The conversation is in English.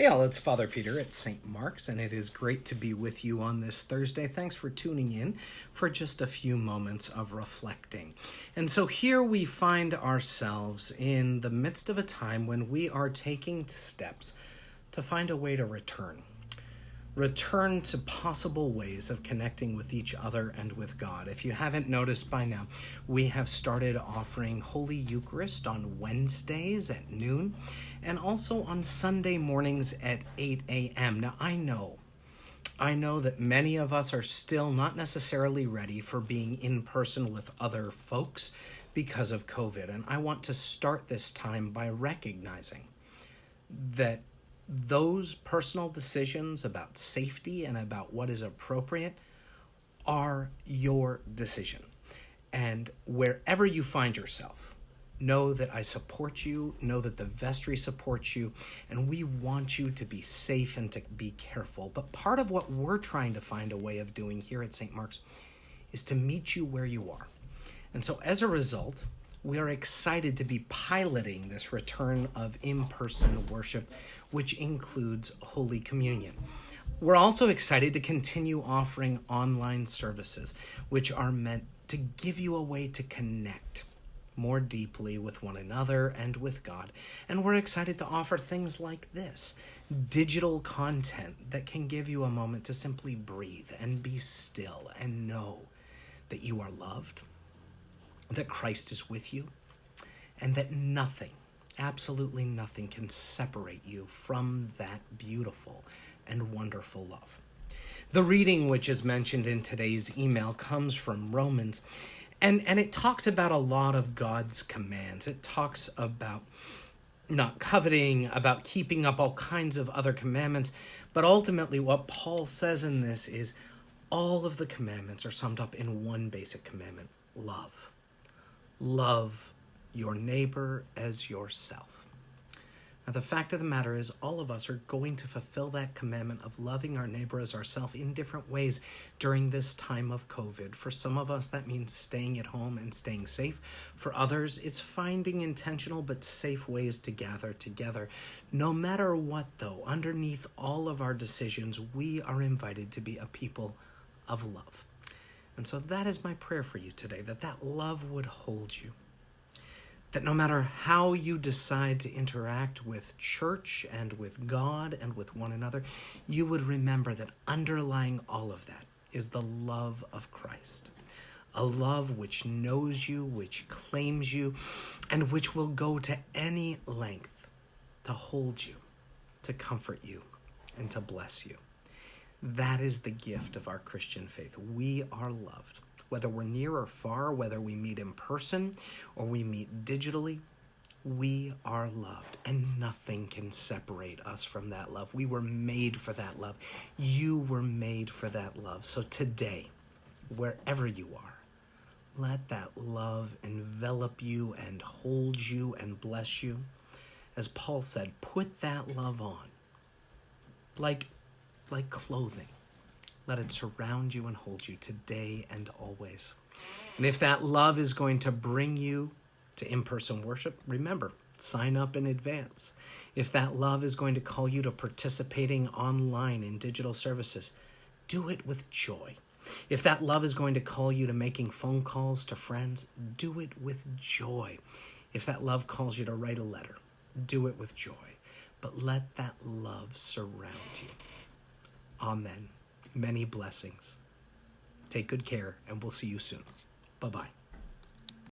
Hey all, it's Father Peter at St. Mark's, and it is great to be with you on this Thursday. Thanks for tuning in for just a few moments of reflecting. And so here we find ourselves in the midst of a time when we are taking steps to find a way to return to possible ways of connecting with each other and with God. If you haven't noticed by now, we have started offering Holy Eucharist on Wednesdays at noon and also on Sunday mornings at 8 a.m. Now, I know that many of us are still not necessarily ready for being in person with other folks because of COVID, and I want to start this time by recognizing that those personal decisions about safety and about what is appropriate are your decision. And wherever you find yourself, know that I support you, know that the vestry supports you, and we want you to be safe and to be careful. But part of what we're trying to find a way of doing here at St. Mark's is to meet you where you are. And so as a result, we are excited to be piloting this return of in-person worship, which includes Holy Communion. We're also excited to continue offering online services, which are meant to give you a way to connect more deeply with one another and with God. And we're excited to offer things like this, digital content that can give you a moment to simply breathe and be still and know that you are loved, that Christ is with you, and that nothing, absolutely nothing, can separate you from that beautiful and wonderful love. The reading which is mentioned in today's email comes from Romans, and it talks about a lot of God's commands. It talks about not coveting, about keeping up all kinds of other commandments, but ultimately what Paul says in this is all of the commandments are summed up in one basic commandment: love. Love your neighbor as yourself. Now, the fact of the matter is all of us are going to fulfill that commandment of loving our neighbor as ourselves in different ways during this time of COVID. For some of us, that means staying at home and staying safe. For others, it's finding intentional but safe ways to gather together. No matter what, though, underneath all of our decisions, we are invited to be a people of love. And so that is my prayer for you today, that love would hold you. That no matter how you decide to interact with church and with God and with one another, you would remember that underlying all of that is the love of Christ. A love which knows you, which claims you, and which will go to any length to hold you, to comfort you, and to bless you. That is the gift of our Christian faith. We are loved. Whether we're near or far, whether we meet in person or we meet digitally, we are loved, and nothing can separate us from that love. We were made for that love. You were made for that love. So today, wherever you are, let that love envelop you and hold you and bless you. As Paul said, put that love on like clothing. Let it surround you and hold you today and always. And if that love is going to bring you to in-person worship, remember, sign up in advance. If that love is going to call you to participating online in digital services, do it with joy. If that love is going to call you to making phone calls to friends, do it with joy. If that love calls you to write a letter, do it with joy. But let that love surround you. Amen. Many blessings. Take good care, and we'll see you soon. Bye-bye.